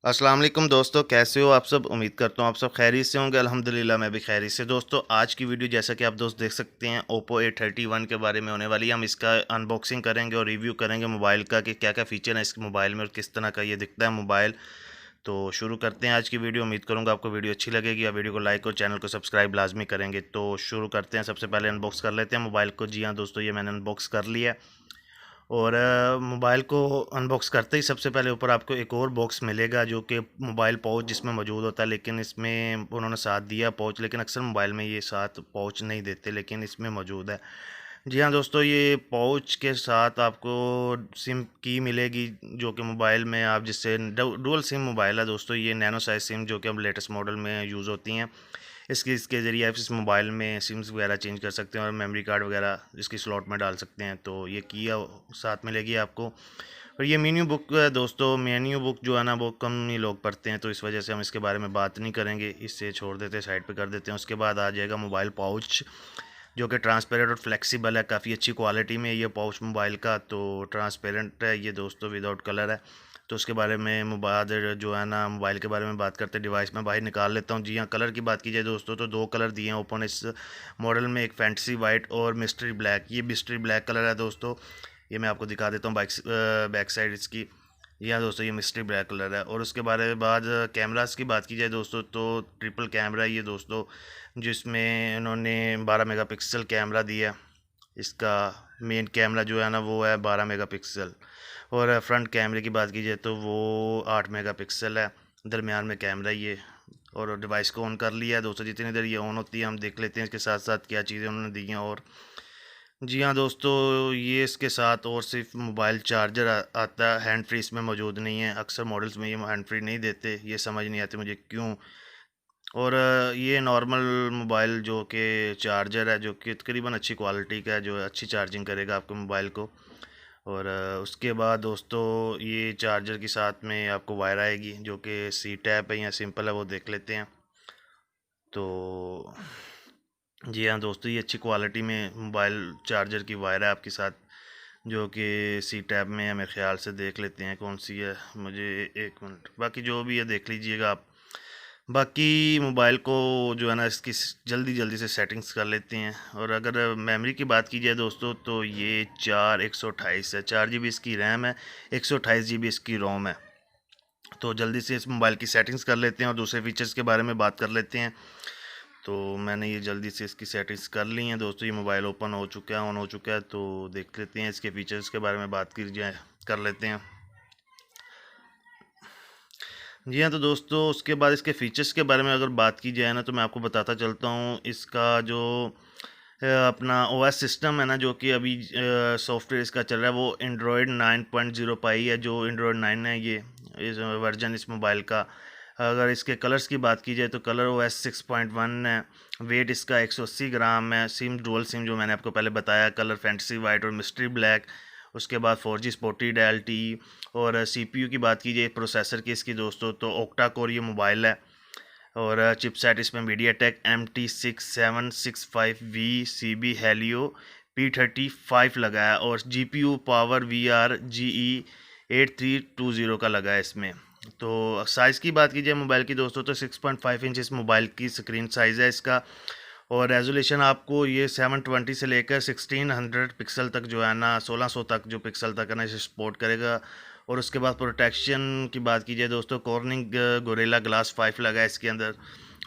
अस्सलाम वालेकुम दोस्तों, कैसे हो आप सब। उम्मीद करता हूँ आप सब खैरियत से होंगे। अल्हम्दुलिल्लाह मैं भी खैरियत से। दोस्तों आज की वीडियो जैसा कि आप दोस्त देख सकते हैं ओप्पो A31 के बारे में होने वाली है। हम इसका अनबॉक्सिंग करेंगे और रिव्यू करेंगे मोबाइल का कि क्या क्या फ़ीचर है इस मोबाइल में और किस तरह का ये दिखता है मोबाइल। तो शुरू करते हैं आज की वीडियो। उम्मीद करूँगा आपको वीडियो अच्छी लगेगी। आप वीडियो को लाइक और चैनल को सब्सक्राइब लाजमी करेंगे। तो शुरू करते हैं। सबसे पहले अनबॉक्स कर लेते हैं मोबाइल को। जी हाँ दोस्तों, ये मैंने अनबॉक्स कर लिया है। और मोबाइल को अनबॉक्स करते ही सबसे पहले ऊपर आपको एक और बॉक्स मिलेगा जो कि मोबाइल पाउच जिसमें मौजूद होता है, लेकिन इसमें उन्होंने साथ दिया पाउच, लेकिन अक्सर मोबाइल में ये साथ पाउच नहीं देते, लेकिन इसमें मौजूद है। जी हाँ दोस्तों, ये पाउच के साथ आपको सिम की मिलेगी जो कि मोबाइल में आप जिससे डुअल सिम मोबाइल है दोस्तों। ये नैनो साइज सिम जो कि अब लेटेस्ट मॉडल में यूज़ होती हैं। इसके ज़रिए आप इस मोबाइल में सिम्स वगैरह चेंज कर सकते हैं और मेमोरी कार्ड वगैरह इसकी स्लॉट में डाल सकते हैं। तो ये किया साथ मिलेगी आपको। और ये मेन्यू बुक है दोस्तों। मेन्यू बुक जो है ना वो कम ही लोग पढ़ते हैं, तो इस वजह से हम इसके बारे में बात नहीं करेंगे, इससे छोड़ देते हैं, साइड पे कर देते हैं। उसके बाद आ जाएगा मोबाइल पाउच जो कि ट्रांसपेरेंट और फ्लेक्सिबल है। काफ़ी अच्छी क्वालिटी में ये पाउच मोबाइल का। तो ट्रांसपेरेंट है ये दोस्तों, विदाउट कलर है। तो उसके बारे में मोबाइल जो है ना मोबाइल के बारे में बात करते हैं। डिवाइस में बाहर निकाल लेता हूँ। जी हाँ, कलर की बात की जाए दोस्तों तो दो कलर दिए हैं ओपन इस मॉडल में, एक फैंटेसी वाइट और मिस्ट्री ब्लैक। ये मिस्ट्री ब्लैक कलर है दोस्तों। ये मैं आपको दिखा देता हूँ बैक साइड इसकी। जी हाँ दोस्तों, ये मिस्ट्री ब्लैक कलर है। और उसके बारे में बाद कैमरास की बात की जाए दोस्तों तो ट्रिपल कैमरा ये दोस्तों, जिसमें इन्होंने 12 मेगापिक्सल कैमरा दिया। इसका मेन कैमरा जो है ना वो है 12 मेगापिक्सल। और फ्रंट कैमरे की बात की जाए तो वो 8 मेगापिक्सल है। दरमियान में कैमरा ये। और डिवाइस को ऑन कर लिया है दोस्तों। जितनी देर ये ऑन होती है हम देख लेते हैं इसके साथ साथ क्या चीज़ें उन्होंने दी हैं। और जी हाँ दोस्तों, ये इसके साथ और सिर्फ मोबाइल चार्जर आता है। हैंड फ्री इसमें मौजूद नहीं है। अक्सर मॉडल्स में ये हैंड फ्री नहीं देते, ये समझ नहीं आती मुझे क्यों। और ये नॉर्मल मोबाइल जो कि चार्जर है जो कि तकरीबन अच्छी क्वालिटी का है, जो अच्छी चार्जिंग करेगा आपके मोबाइल को। और उसके बाद दोस्तों ये चार्जर के साथ में आपको वायर आएगी जो कि सी टैप है या सिंपल है, वो देख लेते हैं। तो जी हाँ दोस्तों, ये अच्छी क्वालिटी में मोबाइल चार्जर की वायर है आपके साथ, जो कि सी टैब में है। मेरे ख्याल से देख लेते हैं कौन सी है, मुझे एक मिनट, बाकी जो भी है देख लीजिएगा आप। बाकी मोबाइल को जो है ना इसकी जल्दी जल्दी से सेटिंग्स कर लेते हैं। और अगर मेमोरी की बात की जाए दोस्तों तो ये 128 है। 4 GB इसकी रैम है, 128 GB इसकी रोम है। तो जल्दी से इस मोबाइल की सेटिंग्स कर लेते हैं और दूसरे फीचर्स के बारे में बात कर लेते हैं। तो मैंने ये जल्दी से इसकी सेटिंग्स कर ली हैं दोस्तों। ये मोबाइल ओपन हो चुका है, ऑन हो चुका है। तो देख लेते हैं इसके फीचर्स के बारे में बात की जाए, कर लेते हैं। जी हाँ तो दोस्तों, उसके बाद इसके फ़ीचर्स के बारे में अगर बात की जाए ना तो मैं आपको बताता चलता हूँ। इसका जो अपना ओएस सिस्टम है ना जो कि अभी सॉफ्टवेयर इसका चल रहा है वो एंड्रॉयड 9.0 पाई है। जो एंड्रॉयड 9 है ये इस वर्जन इस मोबाइल का। अगर इसके कलर्स की बात की जाए तो कलर ओएस 6.1 है। वेट इसका 180 ग्राम है। सिम डुअल सिम जो मैंने आपको पहले बताया, कलर फैंटेसी वाइट और मिस्ट्री ब्लैक। उसके बाद 4G स्पोर्टेड LTE। और CPU की बात की जाए प्रोसेसर की इसकी दोस्तों तो ओक्टा कोर ये मोबाइल है। और चिपसेट इसमें MediaTek MT6765V CB Helio P35 लगा है। और GPU पावर VR GE8320 का लगा है इसमें। तो साइज़ की बात की जाए मोबाइल की दोस्तों तो 6.5 इंच इस मोबाइल की स्क्रीन साइज़ है इसका। और रेजोल्यूशन आपको ये 720 से लेकर 1600 पिक्सल तक जो है ना 1600 तक जो पिक्सल तक है ना इसे सपोर्ट करेगा। और उसके बाद प्रोटेक्शन की बात की जाए दोस्तों, कॉर्निंग गोरिल्ला ग्लास 5 लगा है इसके अंदर।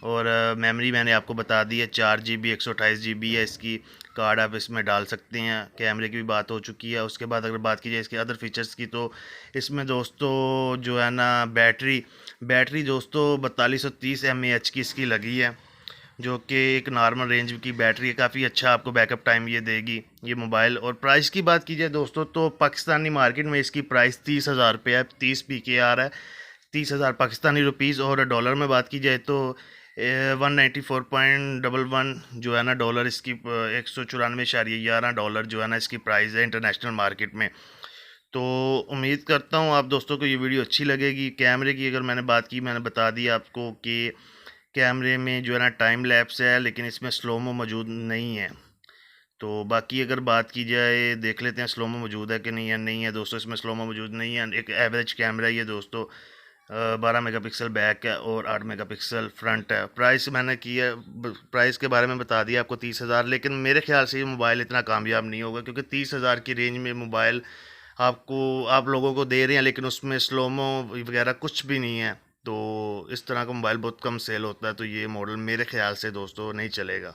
और मेमोरी मैंने आपको बता दी है 4 GB 128 GB है इसकी। कार्ड आप इसमें डाल सकते हैं। कैमरे की भी बात हो चुकी है। उसके बाद अगर बात की जाए इसके अदर फीचर्स की तो इसमें दोस्तों जो है ना बैटरी बैटरी दोस्तों 4230 mAh की इसकी लगी है, जो कि एक नॉर्मल रेंज की बैटरी है। काफ़ी अच्छा आपको बैकअप टाइम ये देगी ये मोबाइल। और प्राइस की बात की जाए दोस्तों तो पाकिस्तानी मार्केट में इसकी प्राइस 30,000 रुपये है। 30 PKR है, 30,000 पाकिस्तानी रुपीज़। और डॉलर में बात की जाए तो 194.11 जो है ना डॉलर इसकी 194.11 डॉलर जो है ना इसकी प्राइस है इंटरनेशनल मार्केट में। तो उम्मीद करता हूँ आप दोस्तों को ये वीडियो अच्छी लगेगी। कैमरे की अगर मैंने बात की, मैंने बता दिया आपको कि कैमरे में जो है ना टाइम लैप्स है, लेकिन इसमें स्लोमो मौजूद नहीं है। तो बाकी अगर बात की जाए देख लेते हैं स्लोमो मौजूद है कि नहीं है। नहीं है दोस्तों, इसमें स्लोमो मौजूद नहीं है। एक एवरेज कैमरा ही है दोस्तों। 12 मेगापिक्सल बैक है और 8 मेगापिक्सल फ्रंट है। प्राइस मैंने की है, प्राइस के बारे में बता दिया आपको 30,000, लेकिन मेरे ख्याल से ये मोबाइल इतना कामयाब नहीं होगा, क्योंकि 30,000 की रेंज में मोबाइल आप लोगों को दे रहे हैं, लेकिन उसमें स्लोमो वगैरह कुछ भी नहीं है। तो इस तरह का मोबाइल बहुत कम सेल होता है, तो ये मॉडल मेरे ख्याल से दोस्तों नहीं चलेगा।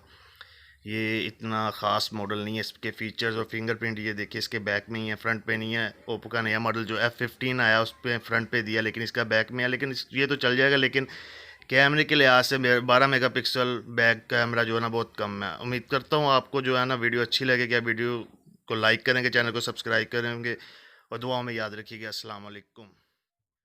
ये इतना ख़ास मॉडल नहीं है। इसके फीचर्स और फिंगरप्रिंट ये देखिए, इसके बैक में ही है, फ्रंट पे नहीं है। ओप्पो का नया मॉडल जो F15 आया उस पर फ्रंट पे दिया, लेकिन इसका बैक में है। लेकिन ये तो चल जाएगा, लेकिन कैमरे के लिहाज से 12 मेगापिक्सल बैक कैमरा जो है ना बहुत कम है। उम्मीद करता हूँ आपको जो है ना वीडियो अच्छी लगेगी। वीडियो को लाइक करेंगे, चैनल को सब्सक्राइब करेंगे और दुआओं में याद रखिएगा। अस्सलाम वालेकुम।